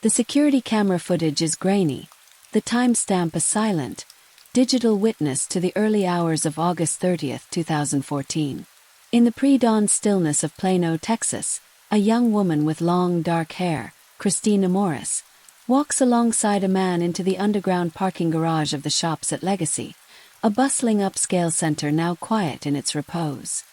The security camera footage is grainy, the timestamp a silent, digital witness to the early hours of August 30, 2014. In the pre-dawn stillness of Plano, Texas, a young woman with long dark hair, Christina Morris, walks alongside a man into the underground parking garage of the Shops at Legacy, a bustling upscale center now quiet in its repose.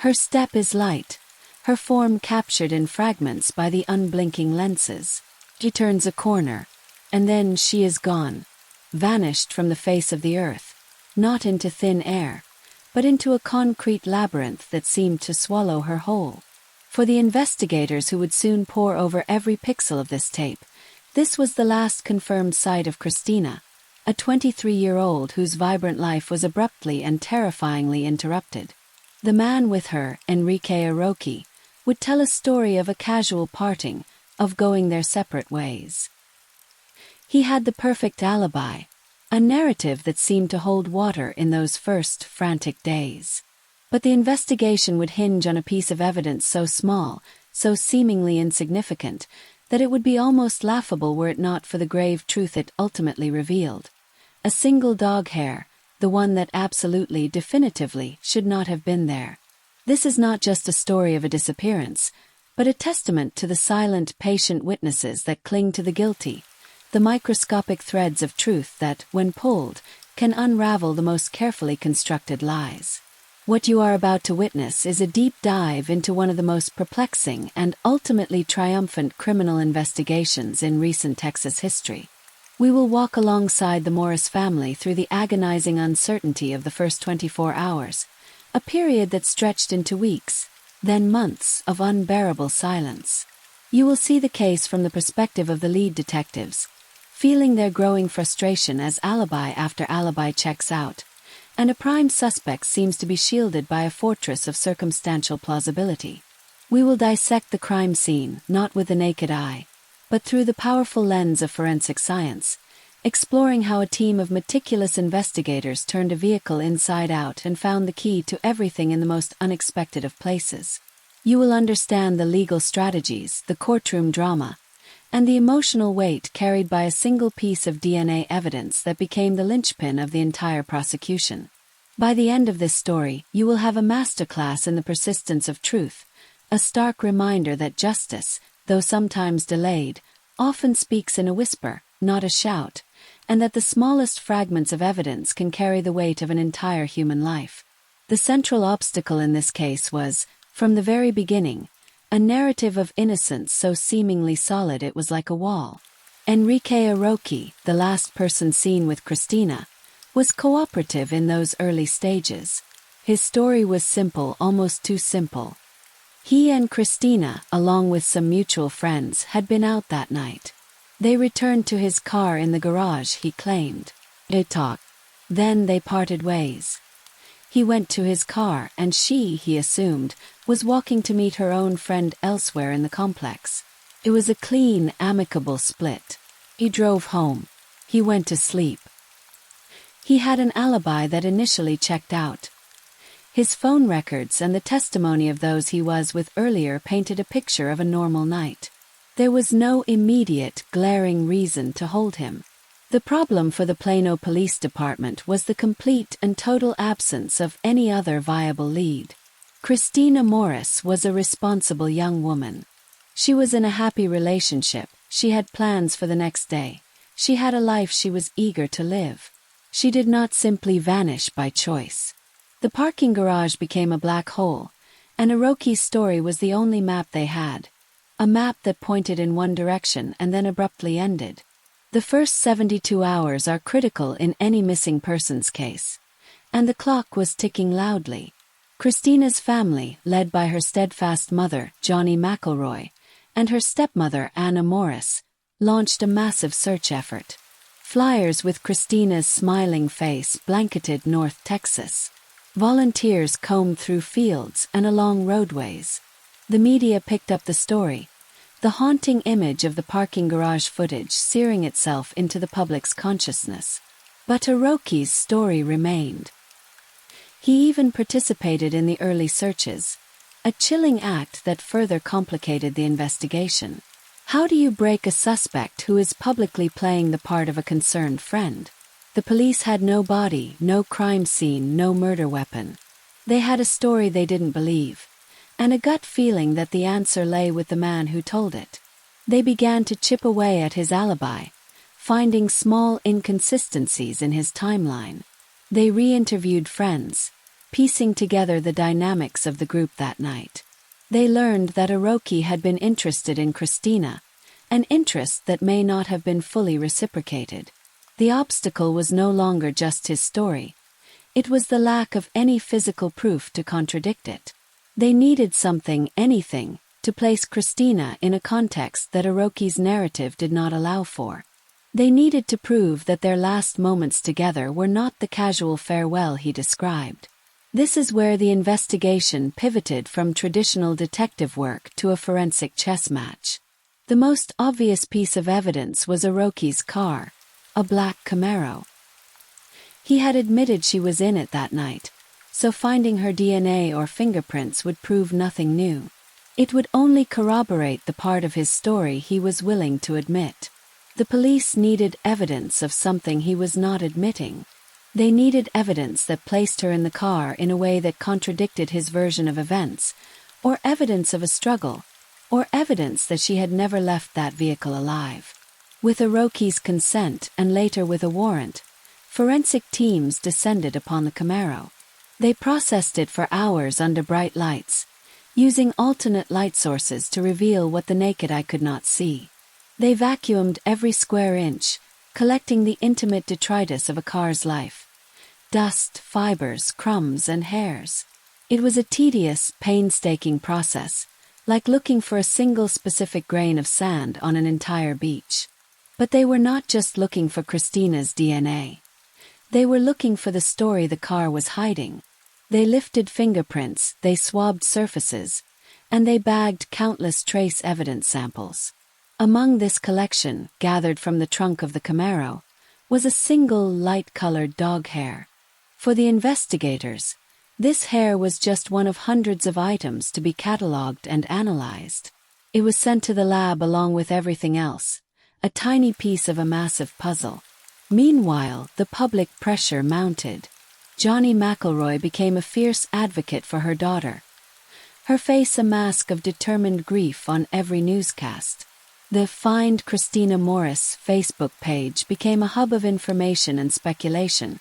Her step is light, her form captured in fragments by the unblinking lenses. She turns a corner, and then she is gone, vanished from the face of the earth, not into thin air, but into a concrete labyrinth that seemed to swallow her whole. For the investigators who would soon pore over every pixel of this tape, this was the last confirmed sight of Christina, a 23-year-old whose vibrant life was abruptly and terrifyingly interrupted. The man with her, Enrique Arochi, would tell a story of a casual parting, of going their separate ways. He had the perfect alibi, a narrative that seemed to hold water in those first frantic days. But the investigation would hinge on a piece of evidence so small, so seemingly insignificant, that it would be almost laughable were it not for the grave truth it ultimately revealed. A single dog hair, the one that absolutely, definitively, should not have been there. This is not just a story of a disappearance, but a testament to the silent, patient witnesses that cling to the guilty, the microscopic threads of truth that, when pulled, can unravel the most carefully constructed lies. What you are about to witness is a deep dive into one of the most perplexing and ultimately triumphant criminal investigations in recent Texas history. We will walk alongside the Morris family through the agonizing uncertainty of the first 24 hours, a period that stretched into weeks, then months of unbearable silence. You will see the case from the perspective of the lead detectives, feeling their growing frustration as alibi after alibi checks out, and a prime suspect seems to be shielded by a fortress of circumstantial plausibility. We will dissect the crime scene, not with the naked eye, but through the powerful lens of forensic science, exploring how a team of meticulous investigators turned a vehicle inside out and found the key to everything in the most unexpected of places. You will understand the legal strategies, the courtroom drama, and the emotional weight carried by a single piece of DNA evidence that became the linchpin of the entire prosecution. By the end of this story, you will have a masterclass in the persistence of truth, a stark reminder that justice, though sometimes delayed, often speaks in a whisper, not a shout, and that the smallest fragments of evidence can carry the weight of an entire human life. The central obstacle in this case was, from the very beginning, a narrative of innocence so seemingly solid it was like a wall. Enrique Arochi, the last person seen with Christina, was cooperative in those early stages. His story was simple, almost too simple. He and Christina, along with some mutual friends, had been out that night. They returned to his car in the garage, he claimed. They talked. Then they parted ways. He went to his car and she, he assumed, was walking to meet her own friend elsewhere in the complex. It was a clean, amicable split. He drove home. He went to sleep. He had an alibi that initially checked out. His phone records and the testimony of those he was with earlier painted a picture of a normal night. There was no immediate, glaring reason to hold him. The problem for the Plano Police Department was the complete and total absence of any other viable lead. Christina Morris was a responsible young woman. She was in a happy relationship, she had plans for the next day, she had a life she was eager to live. She did not simply vanish by choice. The parking garage became a black hole, and Arochi's story was the only map they had. A map that pointed in one direction and then abruptly ended. The first 72 hours are critical in any missing persons case. And the clock was ticking loudly. Christina's family, led by her steadfast mother, Johnny McElroy, and her stepmother, Anna Morris, launched a massive search effort. Flyers with Christina's smiling face blanketed North Texas. Volunteers combed through fields and along roadways. The media picked up the story, the haunting image of the parking garage footage searing itself into the public's consciousness. But Arochi's story remained. He even participated in the early searches, a chilling act that further complicated the investigation. How do you break a suspect who is publicly playing the part of a concerned friend? The police had no body, no crime scene, no murder weapon. They had a story they didn't believe, and a gut feeling that the answer lay with the man who told it. They began to chip away at his alibi, finding small inconsistencies in his timeline. They re-interviewed friends, piecing together the dynamics of the group that night. They learned that Arochi had been interested in Christina, an interest that may not have been fully reciprocated. The obstacle was no longer just his story. It was the lack of any physical proof to contradict it. They needed something, anything, to place Christina in a context that Arochi's narrative did not allow for. They needed to prove that their last moments together were not the casual farewell he described. This is where the investigation pivoted from traditional detective work to a forensic chess match. The most obvious piece of evidence was Arochi's car, a black Camaro. He had admitted she was in it that night, so finding her DNA or fingerprints would prove nothing new. It would only corroborate the part of his story he was willing to admit. The police needed evidence of something he was not admitting. They needed evidence that placed her in the car in a way that contradicted his version of events, or evidence of a struggle, or evidence that she had never left that vehicle alive. With Arochi's consent and later with a warrant, forensic teams descended upon the Camaro. They processed it for hours under bright lights, using alternate light sources to reveal what the naked eye could not see. They vacuumed every square inch, collecting the intimate detritus of a car's life: dust, fibers, crumbs, and hairs. It was a tedious, painstaking process, like looking for a single specific grain of sand on an entire beach. But they were not just looking for Christina's DNA. They were looking for the story the car was hiding. They lifted fingerprints, they swabbed surfaces, and they bagged countless trace evidence samples. Among this collection, gathered from the trunk of the Camaro, was a single light-colored dog hair. For the investigators, this hair was just one of hundreds of items to be catalogued and analyzed. It was sent to the lab along with everything else, a tiny piece of a massive puzzle. Meanwhile, the public pressure mounted. Johnny McElroy became a fierce advocate for her daughter, her face a mask of determined grief on every newscast. The Find Christina Morris Facebook page became a hub of information and speculation,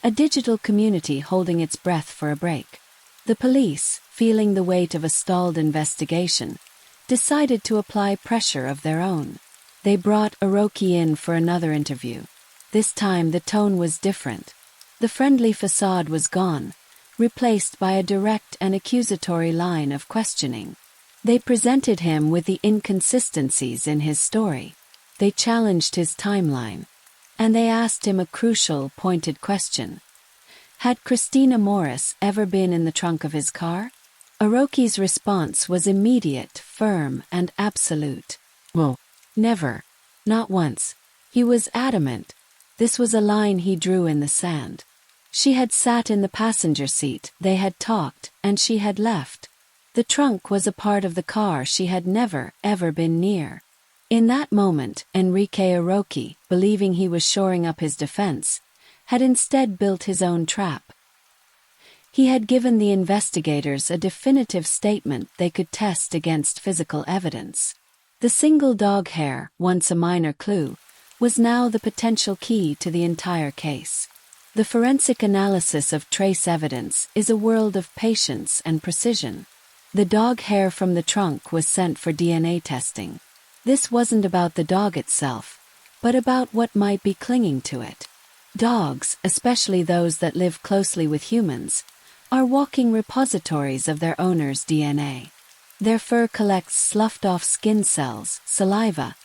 a digital community holding its breath for a break. The police, feeling the weight of a stalled investigation, decided to apply pressure of their own. They brought Arochi in for another interview. This time the tone was different. The friendly facade was gone, replaced by a direct and accusatory line of questioning. They presented him with the inconsistencies in his story. They challenged his timeline. And they asked him a crucial, pointed question. Had Christina Morris ever been in the trunk of his car? Arochi's response was immediate, firm, and absolute. Well, Never. Not once. He was adamant. This was a line he drew in the sand. She had sat in the passenger seat, they had talked, and she had left. The trunk was a part of the car she had never, ever been near. In that moment, Enrique Arochi, believing he was shoring up his defense, had instead built his own trap. He had given the investigators a definitive statement they could test against physical evidence. The single dog hair, once a minor clue, was now the potential key to the entire case. The forensic analysis of trace evidence is a world of patience and precision. The dog hair from the trunk was sent for DNA testing. This wasn't about the dog itself, but about what might be clinging to it. Dogs, especially those that live closely with humans, are walking repositories of their owner's DNA. Their fur collects sloughed-off skin cells, saliva,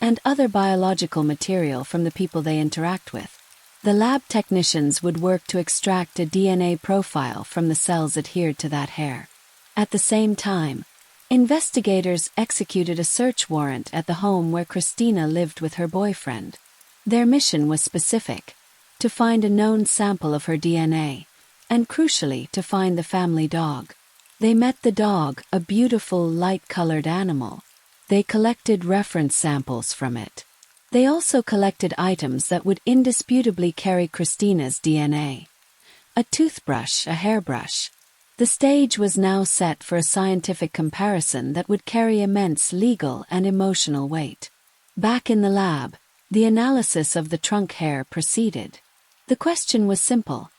and other biological material from the people they interact with. The lab technicians would work to extract a DNA profile from the cells adhered to that hair. At the same time, investigators executed a search warrant at the home where Christina lived with her boyfriend. Their mission was specific: to find a known sample of her DNA, and crucially to find the family dog. They met the dog, a beautiful light-colored animal. They collected reference samples from it. They also collected items that would indisputably carry Christina's DNA. A toothbrush, a hairbrush. The stage was now set for a scientific comparison that would carry immense legal and emotional weight. Back in the lab, the analysis of the trunk hair proceeded. The question was simple.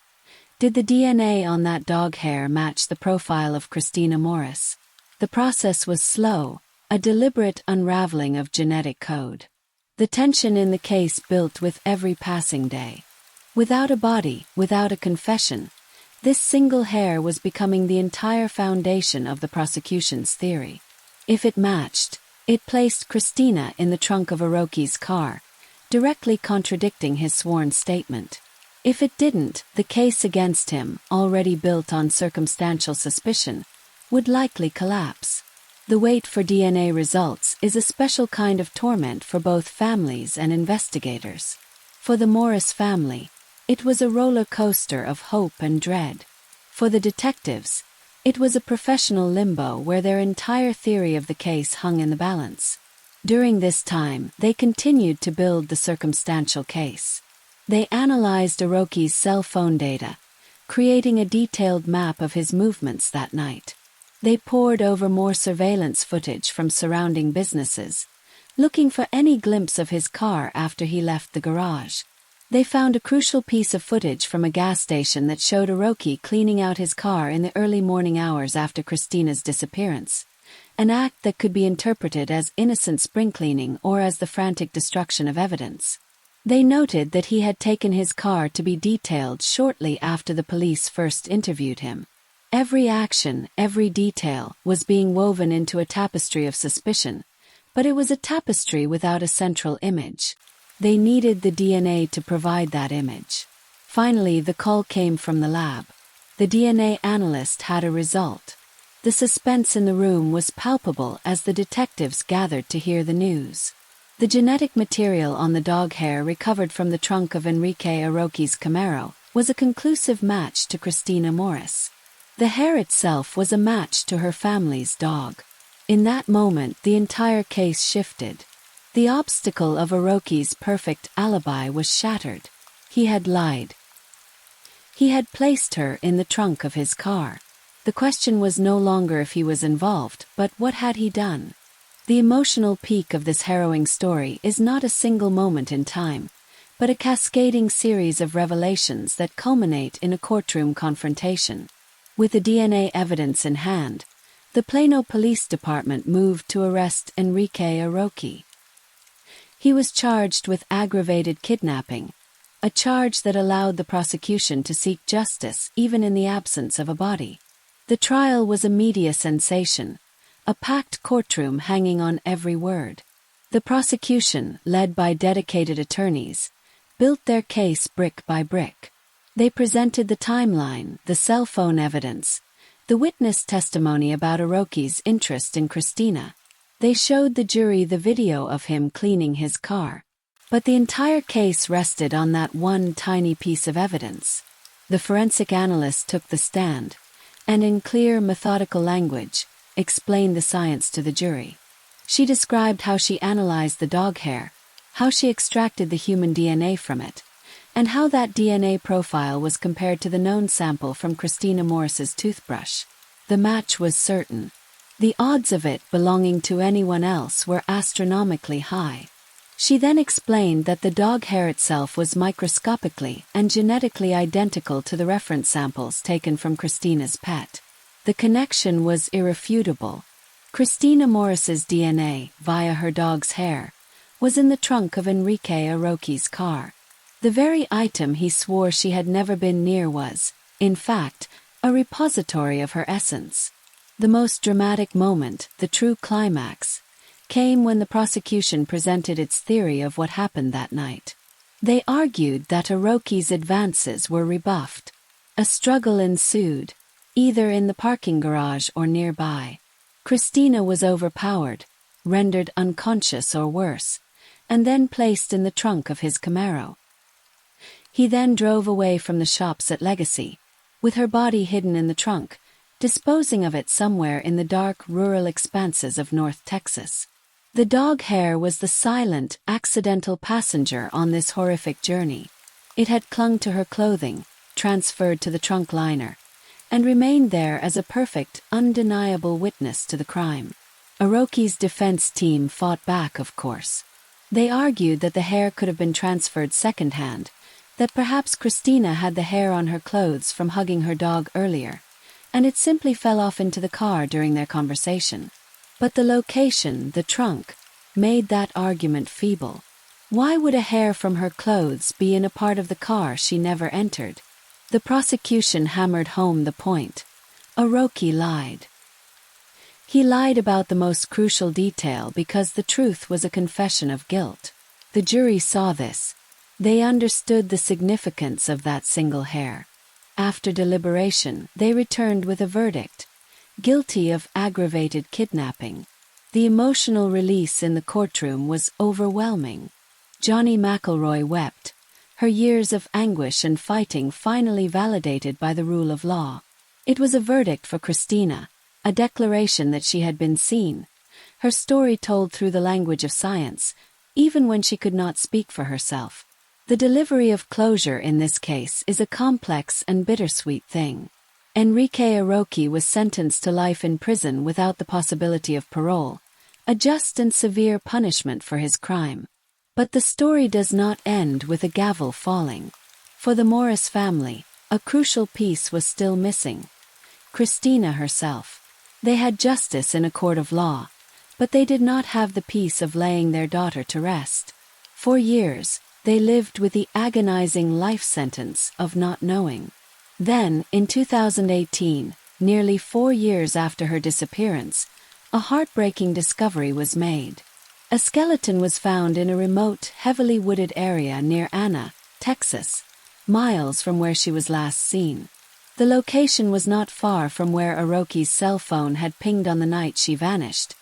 Did the DNA on that dog hair match the profile of Christina Morris? The process was slow, a deliberate unraveling of genetic code. The tension in the case built with every passing day. Without a body, without a confession, this single hair was becoming the entire foundation of the prosecution's theory. If it matched, it placed Christina in the trunk of Arochi's car, directly contradicting his sworn statement. If it didn't, the case against him, already built on circumstantial suspicion, would likely collapse. The wait for DNA results is a special kind of torment for both families and investigators. For the Morris family, it was a roller coaster of hope and dread. For the detectives, it was a professional limbo where their entire theory of the case hung in the balance. During this time, they continued to build the circumstantial case. They analyzed Arochi's cell phone data, creating a detailed map of his movements that night. They pored over more surveillance footage from surrounding businesses, looking for any glimpse of his car after he left the garage. They found a crucial piece of footage from a gas station that showed Arochi cleaning out his car in the early morning hours after Christina's disappearance, an act that could be interpreted as innocent spring cleaning or as the frantic destruction of evidence. They noted that he had taken his car to be detailed shortly after the police first interviewed him. Every action, every detail, was being woven into a tapestry of suspicion, but it was a tapestry without a central image. They needed the DNA to provide that image. Finally, the call came from the lab. The DNA analyst had a result. The suspense in the room was palpable as the detectives gathered to hear the news. The genetic material on the dog hair recovered from the trunk of Enrique Arochi's Camaro was a conclusive match to Christina Morris. The hair itself was a match to her family's dog. In that moment, the entire case shifted. The obstacle of Arochi's perfect alibi was shattered. He had lied. He had placed her in the trunk of his car. The question was no longer if he was involved, but what had he done? The emotional peak of this harrowing story is not a single moment in time, but a cascading series of revelations that culminate in a courtroom confrontation. With the DNA evidence in hand, the Plano Police Department moved to arrest Enrique Arochi. He was charged with aggravated kidnapping, a charge that allowed the prosecution to seek justice even in the absence of a body. The trial was a media sensation, a packed courtroom hanging on every word. The prosecution, led by dedicated attorneys, built their case brick by brick. They presented the timeline, the cell phone evidence, the witness testimony about Arochi's interest in Christina. They showed the jury the video of him cleaning his car. But the entire case rested on that one tiny piece of evidence. The forensic analyst took the stand, and in clear, methodical language, explained the science to the jury. She described how she analyzed the dog hair, how she extracted the human DNA from it, and how that DNA profile was compared to the known sample from Christina Morris's toothbrush. The match was certain. The odds of it belonging to anyone else were astronomically high. She then explained that the dog hair itself was microscopically and genetically identical to the reference samples taken from Christina's pet. The connection was irrefutable. Christina Morris's DNA, via her dog's hair, was in the trunk of Enrique Arochi's car. The very item he swore she had never been near was, in fact, a repository of her essence. The most dramatic moment, the true climax, came when the prosecution presented its theory of what happened that night. They argued that Arochi's advances were rebuffed. A struggle ensued, either in the parking garage or nearby. Christina was overpowered, rendered unconscious or worse, and then placed in the trunk of his Camaro. He then drove away from the shops at Legacy, with her body hidden in the trunk, disposing of it somewhere in the dark rural expanses of North Texas. The dog hair was the silent, accidental passenger on this horrific journey. It had clung to her clothing, transferred to the trunk liner, and remained there as a perfect, undeniable witness to the crime. Arochi's defense team fought back, of course. They argued that the hair could have been transferred secondhand, that perhaps Christina had the hair on her clothes from hugging her dog earlier, and it simply fell off into the car during their conversation. But the location, the trunk, made that argument feeble. Why would a hair from her clothes be in a part of the car she never entered? The prosecution hammered home the point. Arochi lied. He lied about the most crucial detail because the truth was a confession of guilt. The jury saw this. They understood the significance of that single hair. After deliberation, they returned with a verdict: guilty of aggravated kidnapping. The emotional release in the courtroom was overwhelming. Johnny McElroy wept, her years of anguish and fighting finally validated by the rule of law. It was a verdict for Christina, a declaration that she had been seen, her story told through the language of science, even when she could not speak for herself. The delivery of closure in this case is a complex and bittersweet thing. Enrique Arochi was sentenced to life in prison without the possibility of parole, a just and severe punishment for his crime. But the story does not end with a gavel falling. For the Morris family, a crucial piece was still missing: Christina herself. They had justice in a court of law, but they did not have the peace of laying their daughter to rest. For years, they lived with the agonizing life sentence of not knowing. Then, in 2018, nearly 4 years after her disappearance, a heartbreaking discovery was made. A skeleton was found in a remote, heavily wooded area near Anna, Texas, miles from where she was last seen. The location was not far from where Arochi's cell phone had pinged on the night she vanished,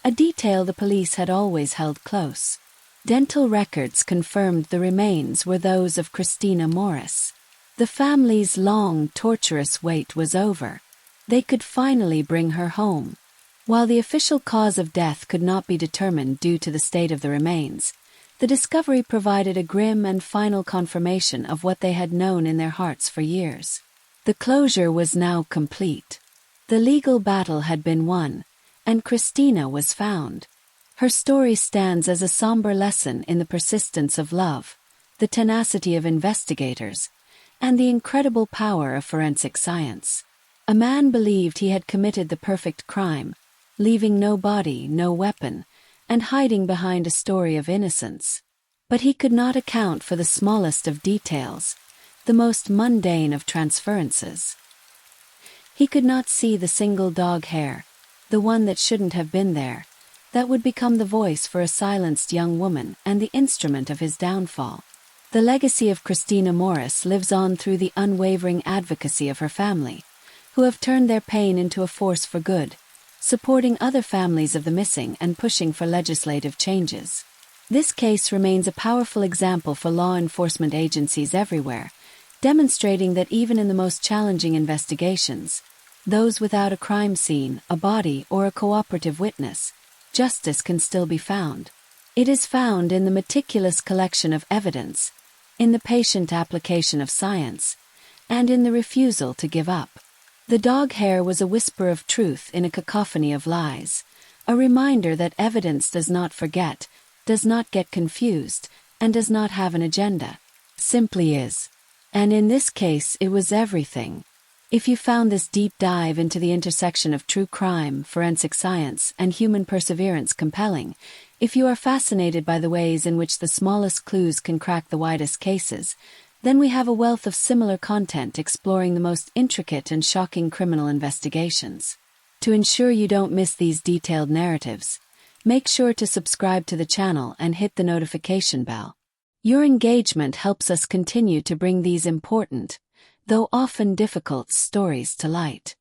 a detail the police had always held close. Dental records confirmed the remains were those of Christina Morris. The family's long, torturous wait was over. They could finally bring her home. While the official cause of death could not be determined due to the state of the remains, the discovery provided a grim and final confirmation of what they had known in their hearts for years. The closure was now complete. The legal battle had been won, and Christina was found. Her story stands as a somber lesson in the persistence of love, the tenacity of investigators, and the incredible power of forensic science. A man believed he had committed the perfect crime, leaving no body, no weapon, and hiding behind a story of innocence. But he could not account for the smallest of details, the most mundane of transferences. He could not see the single dog hair, the one that shouldn't have been there, that would become the voice for a silenced young woman and the instrument of his downfall. The legacy of Christina Morris lives on through the unwavering advocacy of her family, who have turned their pain into a force for good, supporting other families of the missing and pushing for legislative changes. This case remains a powerful example for law enforcement agencies everywhere, demonstrating that even in the most challenging investigations, those without a crime scene, a body, or a cooperative witness, justice can still be found. It is found in the meticulous collection of evidence, in the patient application of science, and in the refusal to give up. The dog hair was a whisper of truth in a cacophony of lies, a reminder that evidence does not forget, does not get confused, and does not have an agenda. Simply is. And in this case, it was everything. If you found this deep dive into the intersection of true crime, forensic science, and human perseverance compelling, if you are fascinated by the ways in which the smallest clues can crack the widest cases, then we have a wealth of similar content exploring the most intricate and shocking criminal investigations. To ensure you don't miss these detailed narratives, make sure to subscribe to the channel and hit the notification bell. Your engagement helps us continue to bring these important, though often difficult, stories to light.